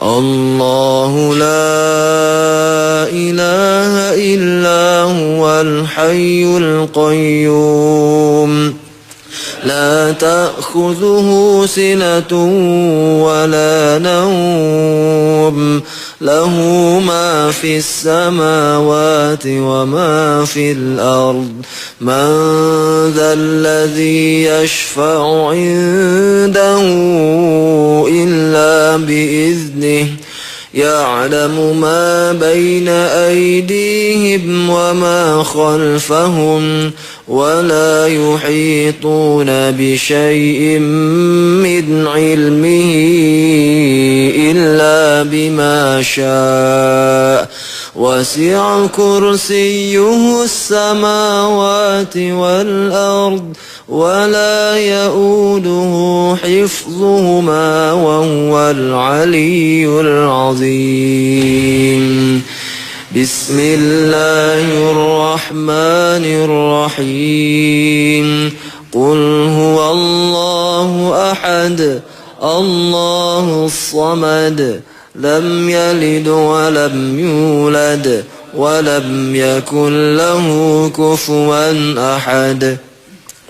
الله لا إله إلا هو الحي القيوم لا تأخذه سنة ولا نوم له ما في السماوات وما في الأرض من ذا الذي يشفع عنده إلا بإذنه يعلم ما بين أيديهم وما خلفهم ولا يحيطون بشيء من علمه إلا بما شاء وسع كرسيه السماوات والأرض ولا يؤوده حفظهما وهو العلي العظيم بسم الله الرحمن الرحيم قل هو الله أحد الله الصمد لم يلد ولم يولد ولم يكن له كفوا أحد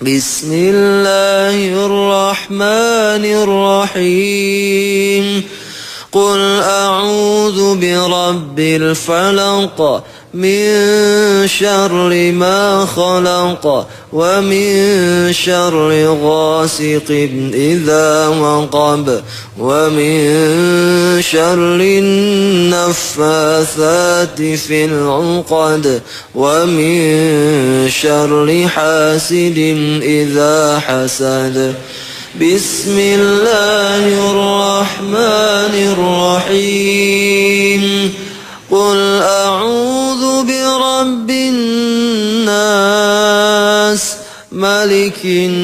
بسم الله الرحمن الرحيم قل أعوذ برب الفلق من شر ما خلق ومن شر غاسق إذا وقب ومن شر النفاثات في العقد ومن شر حاسد إذا حسد بسم الله الرحمن الرحيم قل أعوذ برب الناس ملك الناس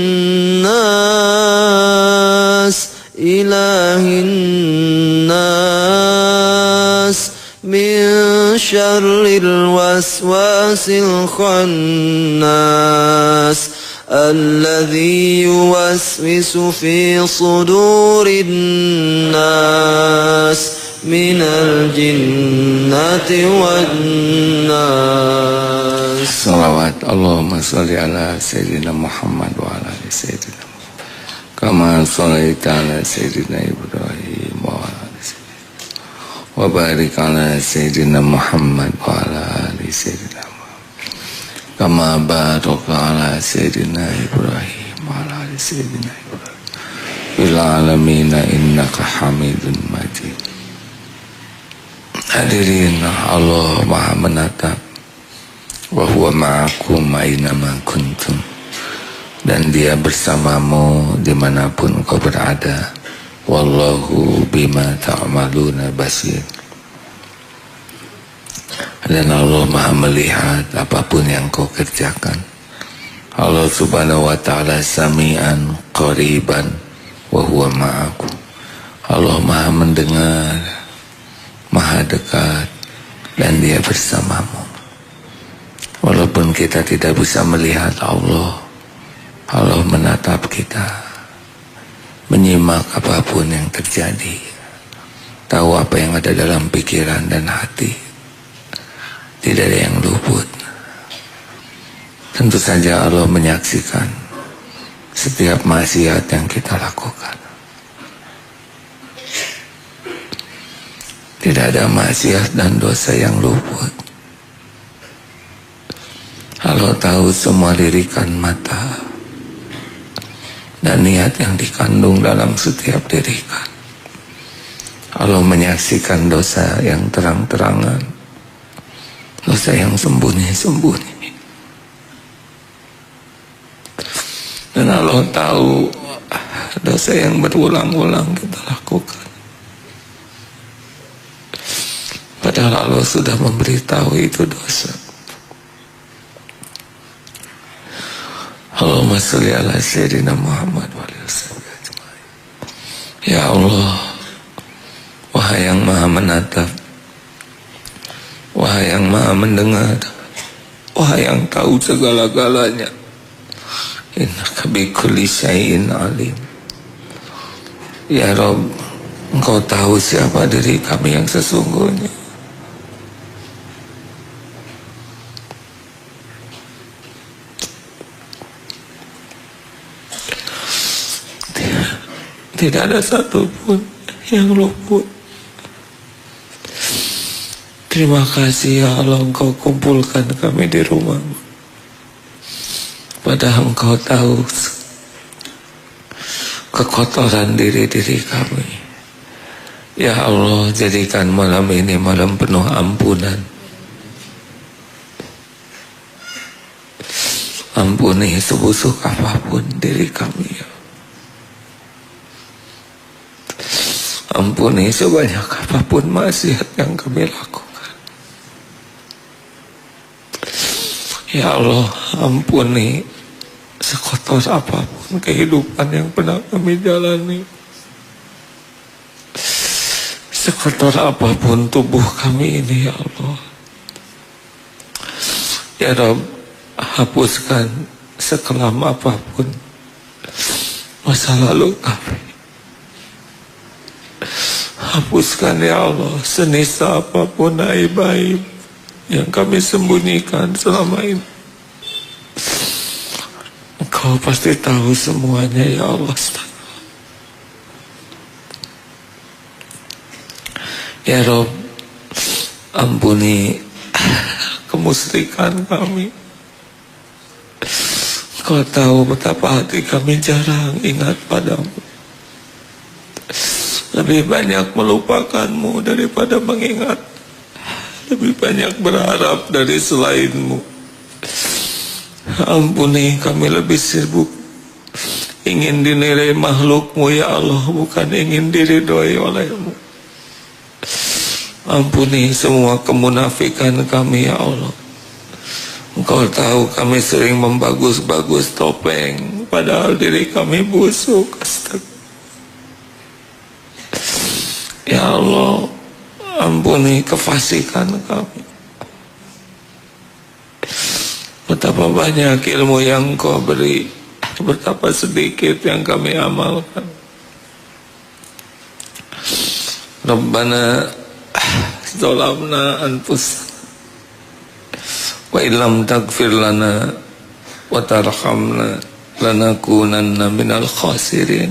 إله الناس من شر الوسواس الخناس الذي يوسوس في صدور الناس من الجنة والناس. Salawat Allahumma salli ala Sayyidina Muhammad wa ala ali Sayyidina Muhammad kama sallaita ala Sayyidina Ibrahim wa ala ali Sayyidina wa barik ala Sayyidina Muhammad wa ala ali Sayyidina Muhammad kama baraka ala Sayyidina Ibrahim wa ala ali Sayyidina Ibrahim fil alamin innaka Hamidun Majid. Hadirin, Allah Maha menatap, wa huwa ma'akum aynama kuntum, dan Dia bersamamu dimanapun kau berada. Wallahu bima ta'maluna basir, dan Allah Maha melihat apapun yang kau kerjakan. Allah Subhanahu wa ta'ala sami'an qariban wa huwa ma'akum. Allah Maha mendengar, Maha dekat, dan Dia bersamamu. Walaupun kita tidak bisa melihat Allah, Allah menatap kita, menyimak apapun yang terjadi, tahu apa yang ada dalam pikiran dan hati, tidak ada yang luput. Tentu saja Allah menyaksikan setiap maksiat yang kita lakukan. Tidak ada maksiat dan dosa yang luput. Allah tahu semua lirikan mata dan niat yang dikandung dalam setiap lirikan. Allah menyaksikan dosa yang terang-terangan, dosa yang sembunyi-sembunyi. Dan Allah tahu dosa yang berulang-ulang kita lakukan. Padahal Allah sudah memberitahu itu dosa. Allahumma sholli ala Sayyidina Muhammad wa alihi wasallam. Ya Allah, Wahai yang Maha menatap, Wahai yang Maha mendengar, Wahai yang tahu segala-galanya, innaka bikulli syai'in alim. Ya Rabb, Engkau tahu siapa diri kami yang sesungguhnya. Tidak ada satupun yang luput. Terima kasih ya Allah, Engkau kumpulkan kami di rumah-Mu. Padahal Engkau tahu kekotoran diri-diri kami. Ya Allah, jadikan malam ini malam penuh ampunan. Ampuni sebusuk apapun diri kami ya. Ampuni sebanyak apapun maksiat yang kami lakukan. Ya Allah, ampuni sekotor apapun kehidupan yang pernah kami jalani. Sekotor apapun tubuh kami ini ya Allah. Ya Rabb, hapuskan sekelam apapun masa lalu kami. Hapuskan ya Allah senisa apapun aib-aib yang kami sembunyikan selama ini. Engkau pasti tahu semuanya ya Allah. Ya Rabb, ampuni kemusyrikan kami. Engkau tahu betapa hati kami jarang ingat padamu. Lebih banyak melupakan-Mu daripada mengingat. Lebih banyak berharap dari selain-Mu. Ampuni kami lebih sibuk ingin dinilai makhluk-Mu ya Allah, bukan ingin diridhoi oleh-Mu. Ampuni semua kemunafikan kami ya Allah. Engkau tahu kami sering membagus-bagus topeng, padahal diri kami busuk. Astagfirullah. Ya Allah, ampuni kefasikan kami. Betapa banyak ilmu yang Engkau beri, betapa sedikit yang kami amalkan. Rabbana zalamna anfusana wa illam taghfir lana wa tarhamna lanakunanna minal khasirin.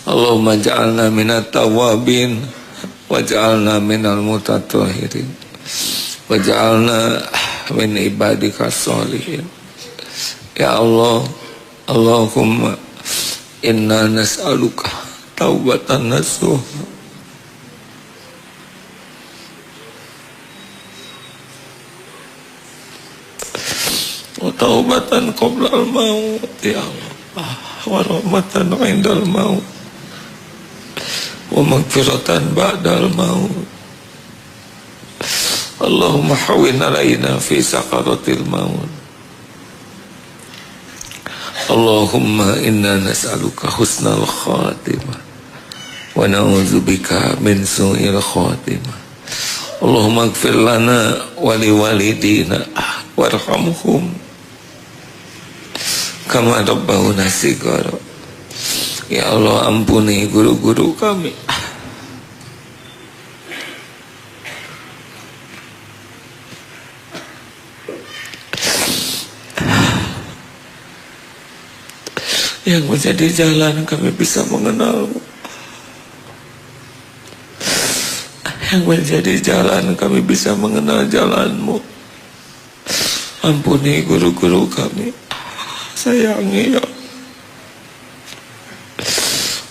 Allahumma ja'alna minat tawabin waj'alna minal mutatahhirin waj'alna min ibadika sholihin. Ya Allah, Allahumma inna nas'aluka taubatan nasuha wa taubatan qabla al-maut ya Allah, wa rahmatan 'indal maut wa maghfiratan ba'dal maut. Allahumma hawwin 'alaina fi sakaratil maut. Allahumma inna nas'aluka husnal khatimah wa na'udzubika min su'il khatimah. Allahumma ighfir lana wa liwalidina warhamhum kama rabbawna shighara. Ya Allah, ampuni guru-guru kami, yang menjadi jalan kami bisa mengenalmu, yang menjadi jalan kami bisa mengenal jalanmu. Ampuni guru-guru kami, sayangi ya,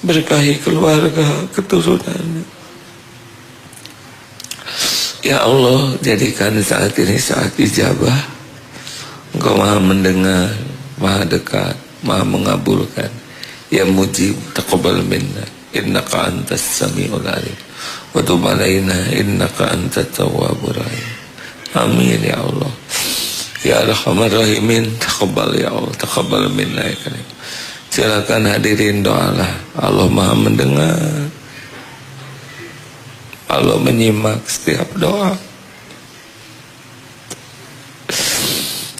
berkahi keluarga keturunan. Ya Allah, jadikan saat ini saat ijabah. Engkau maha mendengar, maha dekat, maha mengabulkan. Ya mujib taqabbal minna innaka antas samiul alim wa tub alaina innaka antat tawwabur rahim. Amin ya Allah. Ya Arhamar Rahimin, taqabbal ya Allah, taqabbal minna ya karim. Silakan hadirin doalah. Allah maha mendengar, Allah menyimak setiap doa.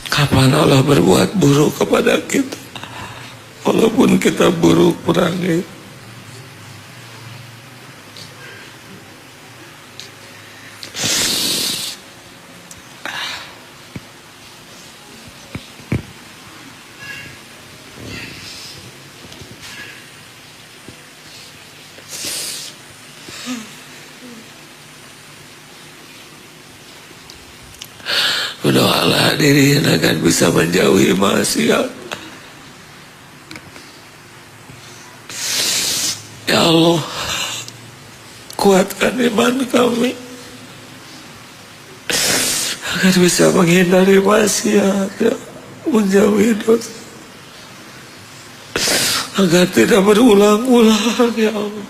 Kapan Allah berbuat buruk kepada kita, walaupun kita buruk perangai, berdoalah hadirin agar bisa menjauhi maksiat. Ya Allah, kuatkan iman kami agar bisa menghindari maksiat, ya, menjauhi dosa, agar tidak berulang-ulang ya Allah.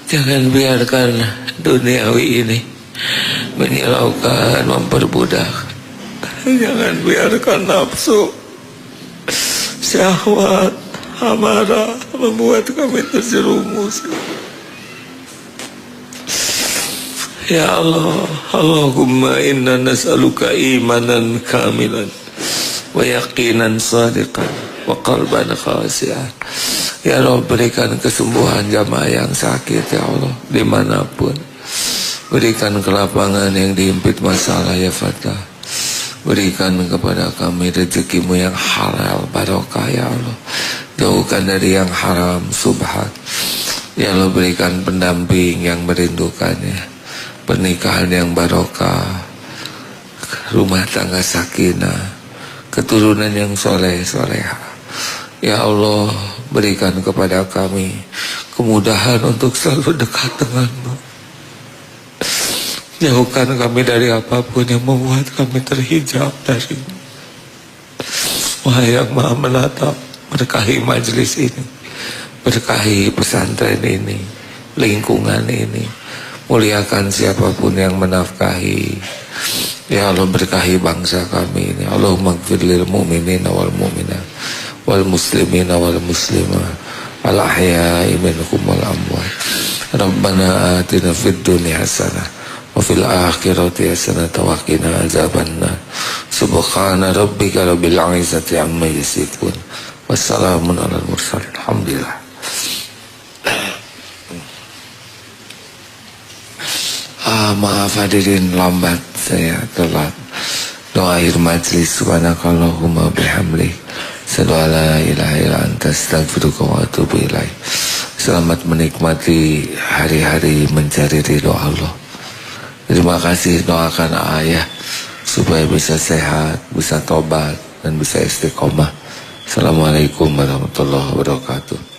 Jangan biarkan duniawi ini menyilaukan, memperbudak. Jangan biarkan nafsu, syahwat, amarah membuat kami terjerumus. Ya Allah, Allahumma inna nas'aluka imanan kamilan wa yaqinan sadiqan wa qalban khasi'an. Ya Allah, berikan kesembuhan jamaah yang sakit ya Allah, dimanapun. Berikan kelapangan yang dihimpit masalah ya Fatah. Berikan kepada kami rezekimu yang halal barokah ya Allah. Jauhkan dari yang haram subhat. Ya Allah, berikan pendamping yang merindukannya, pernikahan yang barokah, rumah tangga sakinah, keturunan yang soleh soleha. Ya Allah, berikan kepada kami kemudahan untuk selalu dekat denganmu. Jauhkan kami dari apapun yang membuat kami terhijab darimu. Wahai yang maha menatap, berkahi majelis ini, berkahi pesantren ini, lingkungan ini. Muliakan siapapun yang menafkahi. Ya Allah, berkahi bangsa kami ini. Allahumma ighfir lil mu'minina wal mu'minat wal muslimina wal muslimat al ahya'i minhum wal amwat. Rabbana atina fid dunya hasanah wa fil akhirati hasanah wa qina azabannar. Subhana rabbika rabbil izzati amma yasifun. Wassalamun alal mursalin. Alhamdulillah. maaf hadirin lambat, saya telat. Doa akhir majlis, subhanakallahumma bihamdik, asyhadu an la ilaha illa anta, astaghfiruka wa atubu ilaik. Selamat menikmati hari-hari mencari ridho Allah. Terima kasih, doakan ayah supaya bisa sehat, bisa tobat, dan bisa istiqomah. Assalamualaikum warahmatullahi wabarakatuh.